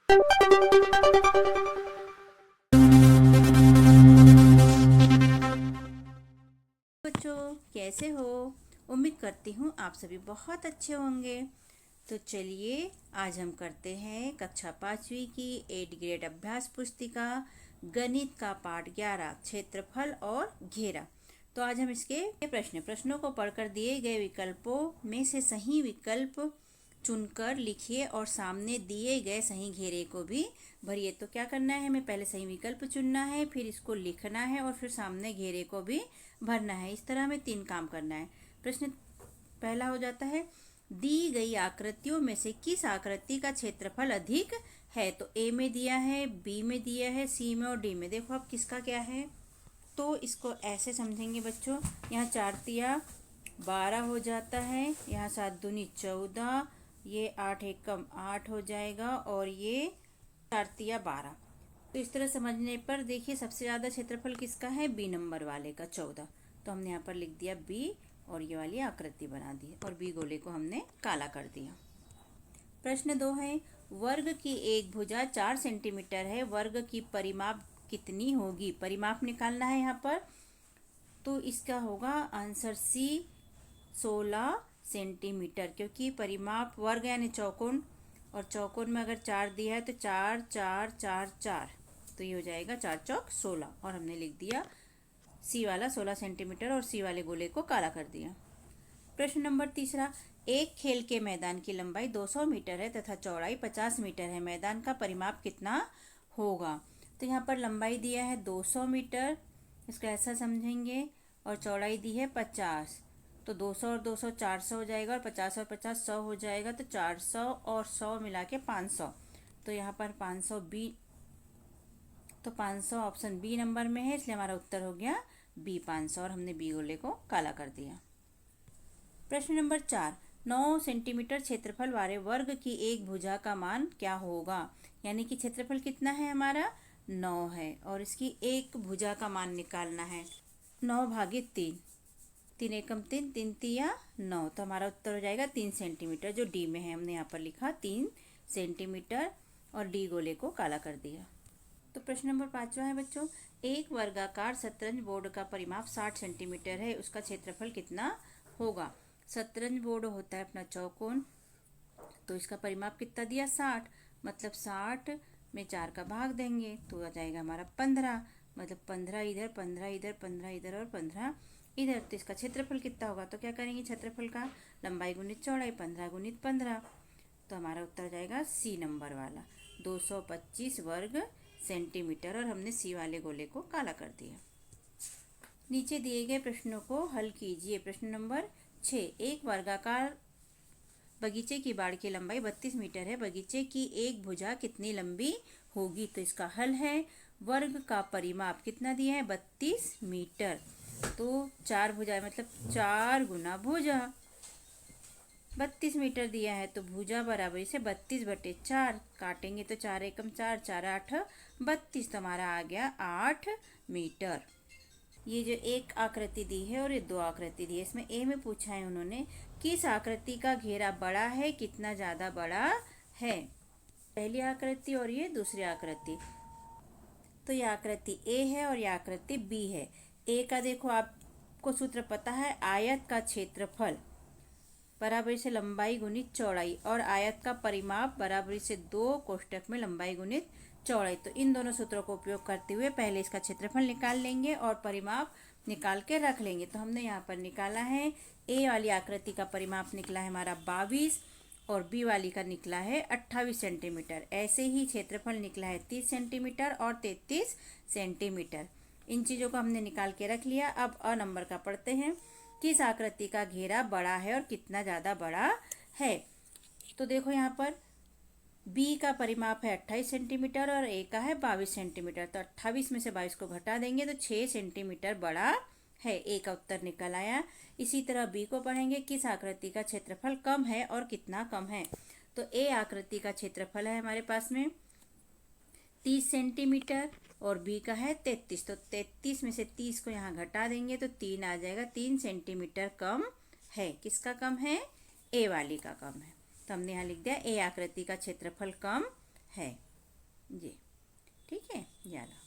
बच्चों, कैसे हो? उम्मीद करती हूँ आप सभी बहुत अच्छे होंगे। तो चलिए आज हम करते हैं कक्षा 5वीं की 8 ग्रेड अभ्यास पुस्तिका गणित का पाठ 11 क्षेत्रफल और घेरा। तो आज हम इसके प्रश्नों को पढ़कर दिए गए विकल्पों में से सही विकल्प चुनकर लिखिए और सामने दिए गए सही घेरे को भी भरिए। तो क्या करना है, हमें पहले सही विकल्प चुनना है, फिर इसको लिखना है और फिर सामने घेरे को भी भरना है। इस तरह हमें 3 काम करना है। प्रश्न पहला हो जाता है, दी गई आकृतियों में से किस आकृति का क्षेत्रफल अधिक है? तो ए में दिया है, बी में दिया है, सी में और डी में। देखो अब किसका क्या है। तो इसको ऐसे समझेंगे बच्चों, यहाँ 4 तिया 12 हो जाता है, यहाँ 7 दूनी 14, ये 8 एकम 8 हो जाएगा और ये 4 तिया 12। तो इस तरह समझने पर देखिए सबसे ज़्यादा क्षेत्रफल किसका है? बी नंबर वाले का 14। तो हमने यहाँ पर लिख दिया बी और ये वाली आकृति बना दी और बी गोले को हमने काला कर दिया। प्रश्न 2 है, वर्ग की एक भुजा 4 सेंटीमीटर है, वर्ग की परिमाप कितनी होगी? परिमाप निकालना है यहाँ पर। तो इसका होगा आंसर सी 16 सेंटीमीटर, क्योंकि परिमाप वर्ग यानी चौकोन, और चौकोन में अगर 4 दिया है तो 4 4 4 4, तो ये हो जाएगा 4 चौक 16 और हमने लिख दिया सी वाला 16 सेंटीमीटर और सी वाले गोले को काला कर दिया। प्रश्न नंबर 3, एक खेल के मैदान की लंबाई 200 मीटर है तथा चौड़ाई 50 मीटर है, मैदान का परिमाप कितना होगा? तो यहाँ पर लंबाई दिया है 200 मीटर, इसको ऐसा समझेंगे, और चौड़ाई दी है 50। तो 200 और 200 400 हो जाएगा और 50 और 50 100 हो जाएगा। तो 400 और 100 मिला के 500। तो यहाँ पर 500 बी, तो 500 ऑप्शन बी नंबर में है, इसलिए हमारा उत्तर हो गया बी 500 और हमने बी गोले को काला कर दिया। प्रश्न नंबर 4, 9 सेंटीमीटर क्षेत्रफल वाले वर्ग की एक भुजा का मान क्या होगा? यानी कि क्षेत्रफल कितना है हमारा? 9 है और इसकी एक भुजा का मान निकालना है। 9 भागे 3, 3 एकम 3, 3 तिया 9। तो हमारा उत्तर हो जाएगा 3 सेंटीमीटर, जो डी में है। हमने यहाँ पर लिखा 3 सेंटीमीटर और डी गोले को काला कर दिया। तो प्रश्न नंबर 5 है बच्चों, एक वर्गाकार शतरंज बोर्ड का परिमाप 60 सेंटीमीटर है, उसका क्षेत्रफल कितना होगा? शतरंज बोर्ड होता है अपना चौकोन, तो इसका परिमाप कितना दिया? 60, मतलब 60 में 4 का भाग देंगे तो आ जाएगा हमारा 15, मतलब 15 इधर 15 इधर 15 इधर और 15 इधर। तो इसका क्षेत्रफल कितना होगा? तो क्या करेंगे क्षेत्रफल का? लंबाई गुणित चौड़ाई, 15 गुणित 15। तो हमारा उत्तर हो जाएगा सी नंबर वाला 225 वर्ग सेंटीमीटर और हमने सी वाले गोले को काला कर दिया। नीचे दिए गए प्रश्नों को हल कीजिए। प्रश्न नंबर 6, एक वर्गाकार बगीचे की बाड़ की लंबाई 32 मीटर है, बगीचे की एक भुजा कितनी लंबी होगी? तो इसका हल है, वर्ग का परिमाप कितना दिया है? 32 मीटर। तो 4 भुजा मतलब 4 गुना भुजा, 32 मीटर दिया है तो भुजा बराबर से 32/4 काटेंगे तो 4 एकम 4, 4 8 32। तो हमारा आ गया 8 मीटर। ये जो एक आकृति दी है और ये 2 आकृति दी है, इसमें ए में पूछा है उन्होंने किस आकृति का घेरा बड़ा है, कितना ज़्यादा बड़ा है? पहली आकृति और ये दूसरी आकृति। तो ये आकृति ए है और ये आकृति बी है। ए का देखो आपको सूत्र पता है, आयत का क्षेत्रफल बराबरी से लंबाई गुणित चौड़ाई, और आयत का परिमाप बराबरी से 2 कोष्टक में लंबाई गुणित चौड़ाई। तो इन दोनों सूत्रों को उपयोग करते हुए पहले इसका क्षेत्रफल निकाल लेंगे और परिमाप निकाल के रख लेंगे। तो हमने यहाँ पर निकाला है, ए वाली आकृति का परिमाप निकला है हमारा 22 और बी वाली का निकला है 28 सेंटीमीटर। ऐसे ही क्षेत्रफल निकला है 30 सेंटीमीटर और 33 सेंटीमीटर। इन चीज़ों को हमने निकाल के रख लिया। अब अ नंबर का पढ़ते हैं, किस आकृति का घेरा बड़ा है और कितना ज़्यादा बड़ा है? तो देखो यहाँ पर बी का परिमाप है 28 सेंटीमीटर और ए का है 22 सेंटीमीटर। तो 28 में से 22 को घटा देंगे तो 6 सेंटीमीटर बड़ा है। ए का उत्तर निकल आया। इसी तरह बी को पढ़ेंगे, किस आकृति का क्षेत्रफल कम है और कितना कम है? तो ए आकृति का क्षेत्रफल है हमारे पास में 30 सेंटीमीटर और बी का है 33। तो 33 में से 30 को यहाँ घटा देंगे तो 3 आ जाएगा, 3 सेंटीमीटर कम है। किसका कम है? ए वाली का कम है। तो हमने यहाँ लिख दिया ए आकृति का क्षेत्रफल कम है। ये, ठीक है। याला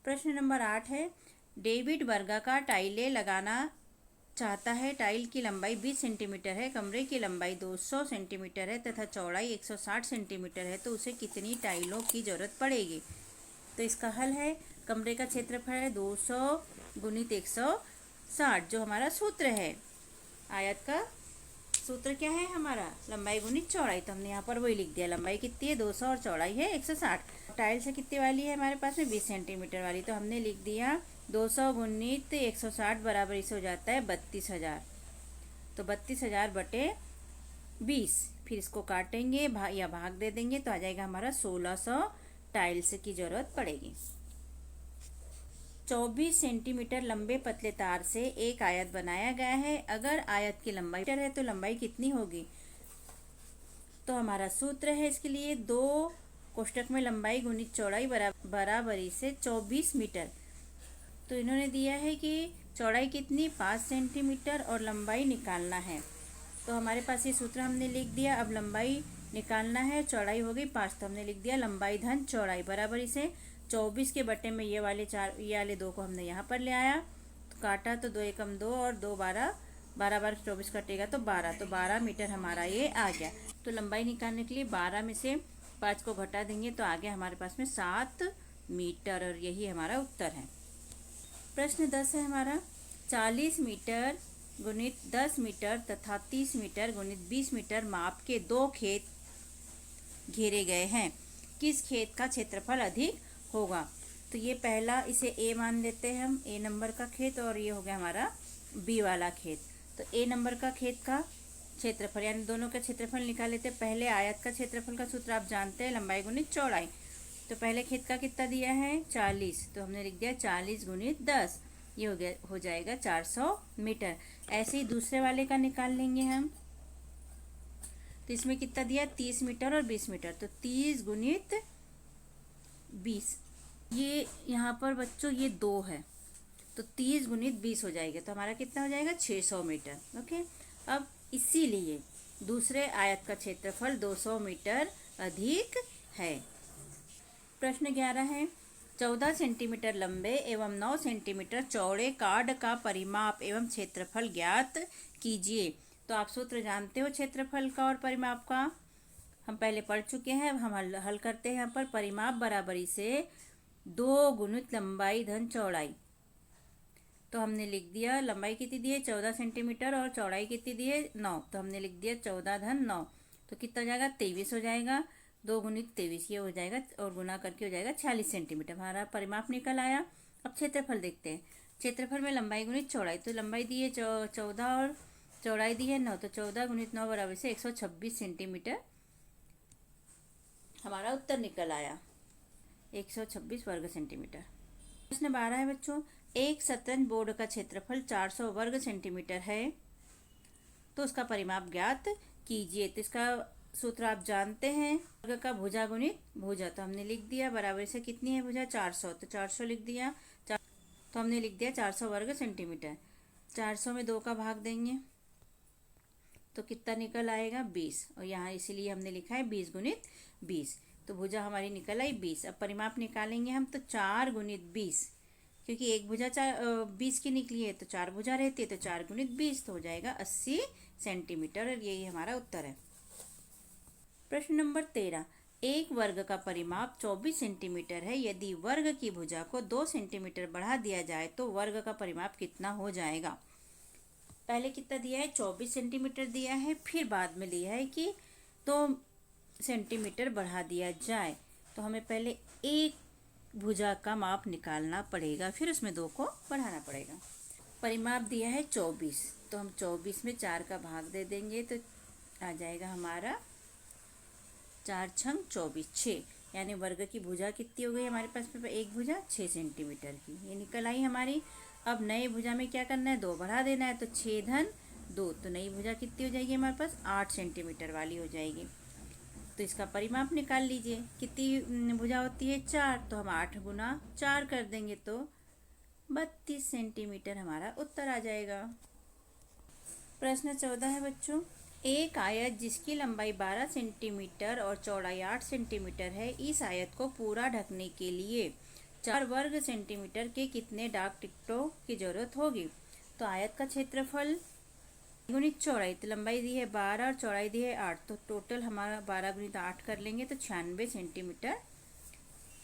प्रश्न नंबर 8 है, डेविड वर्गाकार टाइलें लगाना चाहता है। टाइल की लंबाई 20 सेंटीमीटर है, कमरे की लंबाई 200 सेंटीमीटर है तथा चौड़ाई 160 सेंटीमीटर है, तो उसे कितनी टाइलों की ज़रूरत पड़ेगी। तो इसका हल है, कमरे का क्षेत्रफल है 200 गुणित 160, जो हमारा सूत्र है। आयत का सूत्र क्या है हमारा, लंबाई गुणित चौड़ाई। तो हमने यहाँ पर वही लिख दिया, लंबाई कितनी है 200 और चौड़ाई है 160। टाइल से कितनी वाली है हमारे पास में 20 सेंटीमीटर वाली, तो हमने लिख दिया 200 गुणित 160 बराबर इसे हो जाता है 32,000। तो 32,000 बटे 20, फिर इसको काटेंगे या भाग दे देंगे तो आ जाएगा हमारा 1600 टाइल्स की जरूरत पड़ेगी। 24 सेंटीमीटर लंबे पतले तार से एक आयत बनाया गया है। अगर आयत की लंबाई मीटर है तो लंबाई कितनी होगी। तो हमारा सूत्र है इसके लिए 2 कोष्टक में लंबाई गुणित चौड़ाई बराबरी से 24 मीटर। तो इन्होंने दिया है कि चौड़ाई कितनी 5 सेंटीमीटर और लंबाई निकालना है। तो हमारे पास ये सूत्र हमने लिख दिया। अब लंबाई निकालना है, चौड़ाई हो गई 5, तो हमने लिख दिया लंबाई धन चौड़ाई बराबरी से 24 के बटे में ये वाले 2 को हमने यहाँ पर ले आया, तो काटा तो 2 एकम 2 और 2 12, 12 बार 24 कटेगा तो 12, तो 12 मीटर हमारा ये आ गया। तो लंबाई निकालने के लिए 12 में से 5 को घटा देंगे तो आ गया हमारे पास में 7 मीटर, और यही हमारा उत्तर है। प्रश्न 10 है हमारा, 40 मीटर गुणित 10 मीटर तथा 30 मीटर गुणित 20 मीटर माप के 2 खेत घेरे गए हैं। किस खेत का क्षेत्रफल अधिक होगा। तो ये पहला, इसे ए मान लेते हैं हम, ए नंबर का खेत, और ये हो गया हमारा बी वाला खेत। तो ए नंबर का खेत का क्षेत्रफल यानी दोनों का क्षेत्रफल निकाल लेते हैं। पहले आयत का क्षेत्रफल का सूत्र आप जानते हैं, लंबाई गुणित चौड़ाई। तो पहले खेत का कितना दिया है 40, तो हमने लिख दिया 40 गुणित 10, ये हो जाएगा 400 मीटर। ऐसे ही दूसरे वाले का निकाल लेंगे हम। तो इसमें कितना दिया 30 मीटर और 20 मीटर, तो 30 गुणित 20, ये यहाँ पर बच्चों ये 2 है, तो 30 गुणित 20 हो जाएगा, तो हमारा कितना हो जाएगा 600 मीटर। ओके, अब इसीलिए दूसरे आयत का क्षेत्रफल 200 मीटर अधिक है। प्रश्न 11 है, 14 सेंटीमीटर लंबे एवं 9 सेंटीमीटर चौड़े कार्ड का परिमाप एवं क्षेत्रफल ज्ञात कीजिए। तो आप सूत्र जानते हो क्षेत्रफल का और परिमाप का, हम पहले पढ़ चुके हैं। हम हल करते हैं यहाँ पर, परिमाप बराबरी से 2 गुणित लंबाई धन चौड़ाई। तो हमने लिख दिया लंबाई कितनी दी है 14 सेंटीमीटर और चौड़ाई कितनी दी है 9, तो हमने लिख दिया 14 धन 9, तो कितना हो जाएगा 23 हो जाएगा। 2 गुणित 23 ये हो जाएगा और गुना करके हो जाएगा 46 सेंटीमीटर। हमारा परिमाप निकल आया। अब क्षेत्रफल देखते हैं। क्षेत्रफल में लंबाई गुणित चौड़ाई, तो लंबाई दी है 14 और चौड़ाई दी है 9, तो 14 गुणित 9 बराबर से 126 सेंटीमीटर हमारा उत्तर निकल आया, 126 वर्ग सेंटीमीटर। प्रश्न 12 है बच्चों, एक शतरंज बोर्ड का क्षेत्रफल 400 वर्ग सेंटीमीटर है, तो उसका परिमाप ज्ञात कीजिए। तो इसका सूत्र आप जानते हैं, वर्ग का भुजा गुणित भुजा। तो हमने लिख दिया बराबर से कितनी है भुजा 400, तो 400 लिख दिया। तो हमने लिख दिया 400 वर्ग सेंटीमीटर। 400 में 2 का भाग देंगे तो कितना निकल आएगा 20, और यहाँ इसीलिए हमने लिखा है 20 गुणित 20। तो भुजा हमारी निकल आई 20। अब परिमाप निकालेंगे हम, तो 4 गुणित 20, क्योंकि एक भुजा 20 की निकली है तो 4 भुजा रहती है, तो 4 गुणित 20 तो हो जाएगा 80 सेंटीमीटर, और यही हमारा उत्तर है। प्रश्न नंबर 13, एक वर्ग का परिमाप 24 सेंटीमीटर है। यदि वर्ग की भुजा को 2 सेंटीमीटर बढ़ा दिया जाए तो वर्ग का परिमाप कितना हो जाएगा। पहले कितना दिया है 24 सेंटीमीटर दिया है, फिर बाद में लिया है कि 2 सेंटीमीटर बढ़ा दिया जाए, तो हमें पहले एक भुजा का माप निकालना पड़ेगा, फिर उसमें 2 को बढ़ाना पड़ेगा। परिमाप दिया है 24, तो हम 24 में 4 का भाग दे देंगे तो आ जाएगा हमारा 4 छंग 24, 6, यानी वर्ग की भुजा कितनी हो गई हमारे पास में, एक भुजा 6 सेंटीमीटर की, ये निकल आई हमारी। अब नए भुजा में क्या करना है 2 बढ़ा देना है, तो 6 धन 2, तो नई भुजा कितनी हो जाएगी हमारे पास 8 सेंटीमीटर वाली हो जाएगी। तो इसका परिमाप निकाल लीजिए, कितनी भुजा होती है 4, तो हम 8 गुना 4 कर देंगे तो 32 सेंटीमीटर हमारा उत्तर आ जाएगा। प्रश्न 14 है बच्चों, एक आयत जिसकी लंबाई 12 सेंटीमीटर और चौड़ाई 8 सेंटीमीटर है, इस आयत को पूरा ढकने के लिए 4 वर्ग सेंटीमीटर के कितने डाक टिकटों की जरूरत होगी। तो आयत का क्षेत्रफल गुणित चौड़ाई, तो लंबाई दी है 12 और चौड़ाई दी है 8, तो टोटल हमारा 12 गुणित 8 कर लेंगे तो 96 सेंटीमीटर,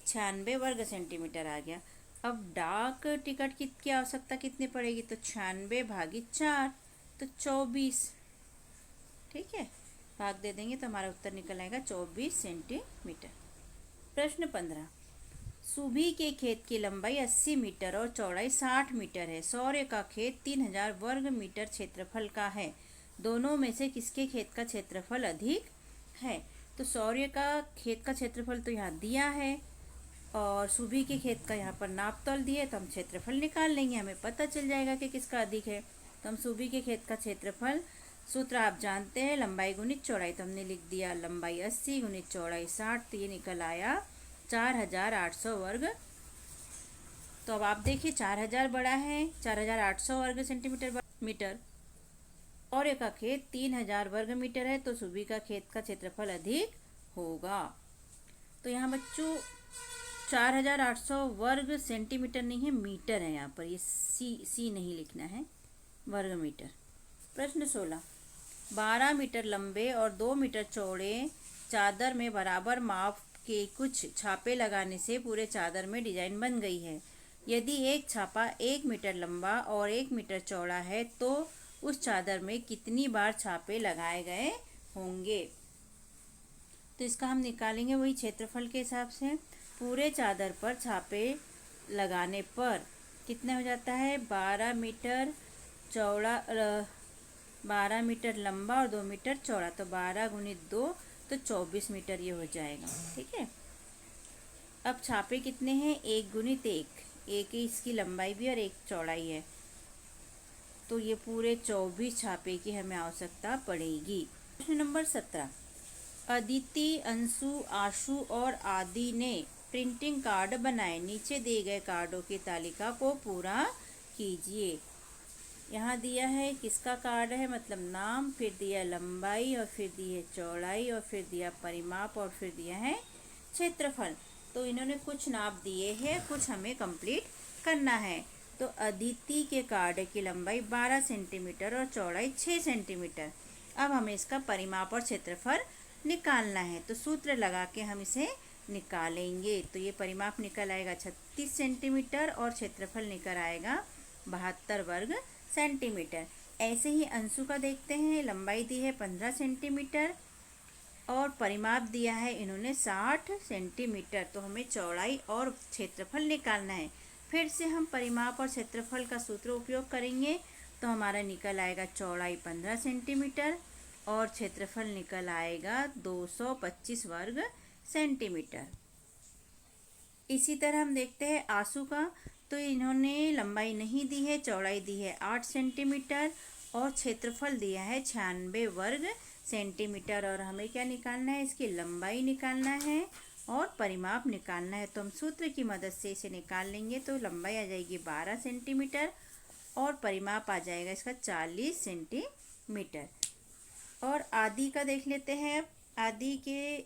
96 वर्ग सेंटीमीटर आ गया। अब डाक टिकट की आवश्यकता कितनी पड़ेगी, तो 96 भागित 4, तो 24। ठीक है, भाग दे देंगे तो हमारा उत्तर निकल आएगा 24 सेंटीमीटर। प्रश्न 15, सुभी के खेत की लंबाई 80 मीटर और चौड़ाई 60 मीटर है। सौर्य का खेत 3000 वर्ग मीटर क्षेत्रफल का है। दोनों में से किसके खेत का क्षेत्रफल अधिक है। तो सौर्य का खेत का क्षेत्रफल तो यहाँ दिया है और सुभी के खेत का यहाँ पर नापतोल दिए, तो हम क्षेत्रफल निकाल लेंगे, हमें पता चल जाएगा कि किसका अधिक है। तो हम सुभी के खेत का क्षेत्रफल, सूत्र आप जानते हैं, लंबाई गुणित चौड़ाई, तो हमने लिख दिया लंबाई 80 गुणित चौड़ाई 60, तो ये निकल आया 4800 वर्ग। तो अब आप देखिए 4000 बड़ा है, 4800 वर्ग सेंटीमीटर मीटर, और एक का खेत 3000 वर्ग मीटर है, तो सुबी का खेत का क्षेत्रफल अधिक होगा। तो यहाँ बच्चों 4800 वर्ग सेंटीमीटर नहीं है, मीटर है, यहाँ पर ये सी नहीं लिखना है, वर्ग मीटर। प्रश्न 16, 12 मीटर लंबे और 2 मीटर चौड़े चादर में बराबर माप के कुछ छापे लगाने से पूरे चादर में डिजाइन बन गई है। यदि एक छापा 1 मीटर लंबा और 1 मीटर चौड़ा है तो उस चादर में कितनी बार छापे लगाए गए होंगे। तो इसका हम निकालेंगे वही क्षेत्रफल के हिसाब से। पूरे चादर पर छापे लगाने पर कितने हो जाता है, 12 मीटर चौड़ा, 12 मीटर लंबा और 2 मीटर चौड़ा, तो 12 गुणित 2 तो 24 मीटर ये हो जाएगा। ठीक है, अब छापे कितने हैं, 1 गुणित 1, एक ही इसकी लंबाई भी और एक चौड़ाई है, तो ये पूरे 24 छापे की हमें आवश्यकता पड़ेगी। प्रश्न नंबर 17, अदिति, अंशु, आशु और आदि ने प्रिंटिंग कार्ड बनाए। नीचे दिए गए कार्डों की तालिका को पूरा कीजिए। यहाँ दिया है किसका कार्ड है, मतलब नाम, फिर दिया लंबाई और फिर दी है चौड़ाई और फिर दिया परिमाप और फिर दिया है क्षेत्रफल। तो इन्होंने कुछ नाप दिए हैं, कुछ हमें कंप्लीट करना है। तो अदिति के कार्ड की लंबाई 12 सेंटीमीटर और चौड़ाई 6 सेंटीमीटर। अब हमें इसका परिमाप और क्षेत्रफल निकालना है, तो सूत्र लगा के हम इसे निकालेंगे। तो ये परिमाप निकल आएगा 36 सेंटीमीटर और क्षेत्रफल निकल आएगा 72 वर्ग सेंटीमीटर। ऐसे ही अंशु का देखते हैं, लंबाई दी है 15 सेंटीमीटर और परिमाप दिया है इन्होंने 60 सेंटीमीटर। तो हमें चौड़ाई और क्षेत्रफल निकालना है। फिर से हम परिमाप और क्षेत्रफल का सूत्र उपयोग करेंगे, तो हमारा निकल आएगा चौड़ाई 15 सेंटीमीटर और क्षेत्रफल निकल आएगा 225 वर्ग सेंटीमीटर। इसी तरह हम देखते हैं आशु का, तो इन्होंने लंबाई नहीं दी है, चौड़ाई दी है 8 सेंटीमीटर और क्षेत्रफल दिया है 96 वर्ग सेंटीमीटर। और हमें क्या निकालना है, इसकी लंबाई निकालना है और परिमाप निकालना है। तो हम सूत्र की मदद से इसे निकाल लेंगे, तो लंबाई आ जाएगी 12 सेंटीमीटर और परिमाप आ जाएगा इसका 40 सेंटीमीटर। और आदि का देख लेते हैं। आदि के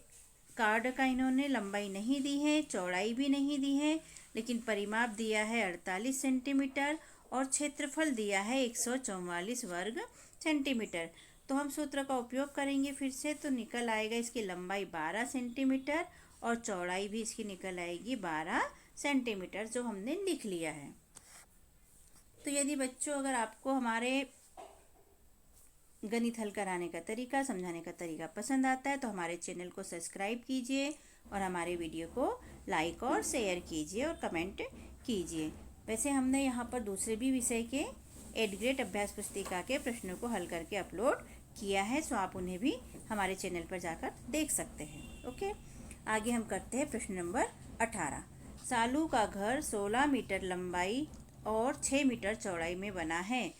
कार्ड का इन्होंने लंबाई नहीं दी है, चौड़ाई भी नहीं दी है, लेकिन परिमाप दिया है 48 सेंटीमीटर और क्षेत्रफल दिया है 144 वर्ग सेंटीमीटर। तो हम सूत्र का उपयोग करेंगे फिर से, तो निकल आएगा इसकी लंबाई 12 सेंटीमीटर और चौड़ाई भी इसकी निकल आएगी 12 सेंटीमीटर, जो हमने लिख लिया है। तो यदि बच्चों अगर आपको हमारे गणित हल कराने का तरीका, समझाने का तरीका पसंद आता है तो हमारे चैनल को सब्सक्राइब कीजिए और हमारे वीडियो को लाइक और शेयर कीजिए और कमेंट कीजिए। वैसे हमने यहाँ पर दूसरे भी विषय के 8th ग्रेड अभ्यास पुस्तिका के प्रश्नों को हल करके अपलोड किया है, सो आप उन्हें भी हमारे चैनल पर जाकर देख सकते हैं। ओके, आगे हम करते हैं प्रश्न नंबर 18। सालू का घर 16 मीटर लंबाई और 6 मीटर चौड़ाई में बना है।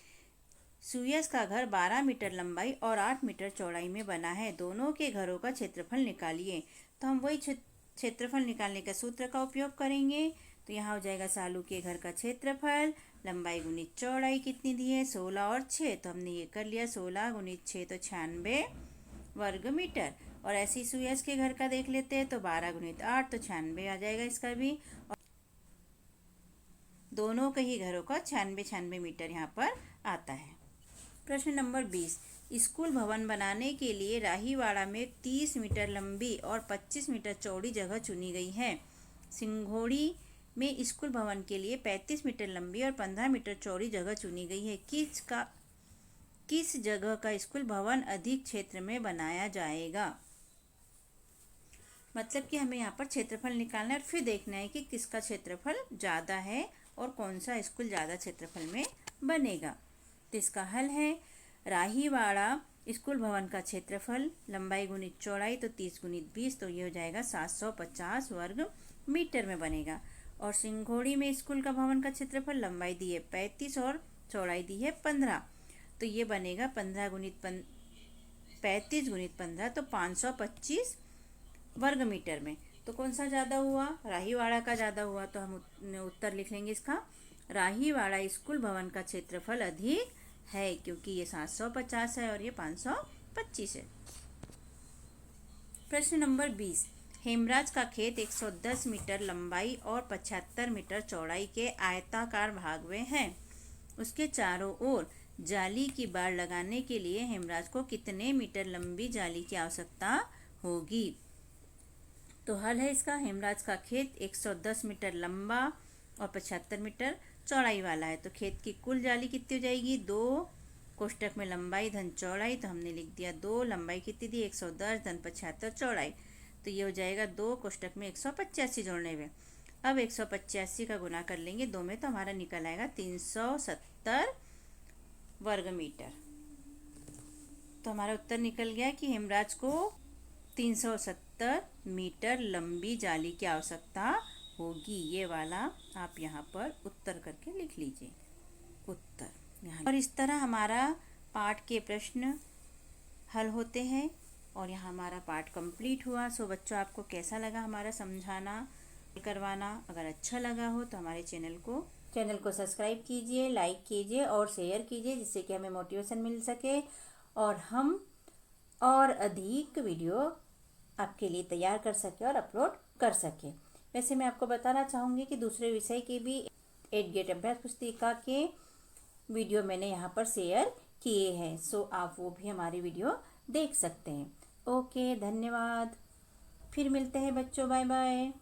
सुयस का घर 12 मीटर लंबाई और 8 मीटर चौड़ाई में बना है। दोनों के घरों का क्षेत्रफल निकालिए। तो हम वही क्षेत्रफल निकालने का सूत्र का उपयोग करेंगे। तो यहाँ हो जाएगा सालू के घर का क्षेत्रफल, लंबाई गुणित चौड़ाई कितनी दी है 16 और 6, तो हमने ये कर लिया 16 गुणित 6 तो 96 वर्ग मीटर। और ऐसे सुयस के घर का देख लेते हैं तो 12 गुणित 8 तो 96 आ जाएगा इसका भी। और दोनों के ही घरों का 96 मीटर यहाँ पर आता है। प्रश्न नंबर 20, स्कूल भवन बनाने के लिए राहीवाड़ा में 30 मीटर लंबी और 25 मीटर चौड़ी जगह चुनी गई है। सिंघोड़ी में स्कूल भवन के लिए 35 मीटर लंबी और 15 मीटर चौड़ी जगह चुनी गई है। किस जगह का स्कूल भवन अधिक क्षेत्र में बनाया जाएगा? मतलब कि हमें यहाँ पर क्षेत्रफल निकालना है और फिर देखना है कि किसका क्षेत्रफल ज़्यादा है और कौन सा स्कूल ज़्यादा क्षेत्रफल में बनेगा। तो इसका हल है राहीवाड़ा स्कूल भवन का क्षेत्रफल लंबाई गुणित चौड़ाई तो 30 गुणित 20 तो ये हो जाएगा 750 वर्ग मीटर में बनेगा। और सिंघोड़ी में स्कूल का भवन का क्षेत्रफल लंबाई दी है 35 और चौड़ाई दी है 15, तो ये बनेगा 35 गुणित 15 तो 525 वर्ग मीटर में। तो कौन सा ज़्यादा हुआ? राहीवाड़ा का ज़्यादा हुआ, तो हम उत्तर लिख लेंगे इसका। राहीवाड़ा स्कूल भवन का क्षेत्रफल अधिक है क्योंकि ये 750 है और ये 525 है। प्रश्न नंबर 20, हेमराज का खेत 110 मीटर लंबाई और 75 मीटर चौड़ाई के आयताकार भाग में है। उसके चारों ओर जाली की बाड़ लगाने के लिए हेमराज को कितने मीटर लंबी जाली की आवश्यकता होगी? तो हल है इसका, हेमराज का खेत 110 मीटर लंबा और 75 मीटर चौड़ाई वाला है। तो खेत की कुल जाली कितनी हो जाएगी? 2 कोष्टक में लंबाई धन चौड़ाई, तो हमने लिख दिया 2, लंबाई कितनी दी 110 धन 75 चौड़ाई, तो ये हो जाएगा 2 कोष्टक में 185 जोड़ने में। अब 185 का गुना कर लेंगे 2 में तो हमारा निकल आएगा 370 वर्ग मीटर। तो हमारा उत्तर निकल गया कि हेमराज को 370 मीटर लंबी जाली की आवश्यकता होगी। ये वाला आप यहाँ पर उत्तर करके लिख लीजिए उत्तर यहाँ। और इस तरह हमारा पाठ के प्रश्न हल होते हैं और यहाँ हमारा पाठ कंप्लीट हुआ। सो बच्चों, आपको कैसा लगा हमारा समझाना करवाना? अगर अच्छा लगा हो तो हमारे चैनल को सब्सक्राइब कीजिए, लाइक कीजिए और शेयर कीजिए, जिससे कि हमें मोटिवेशन मिल सके और हम और अधिक वीडियो आपके लिए तैयार कर सके और अपलोड कर सके। वैसे मैं आपको बताना चाहूँगी कि दूसरे विषय के भी 8 ग्रेड अभ्यास पुस्तिका के वीडियो मैंने यहाँ पर शेयर किए हैं, सो आप वो भी हमारी वीडियो देख सकते हैं। ओके, धन्यवाद। फिर मिलते हैं बच्चों, बाय बाय।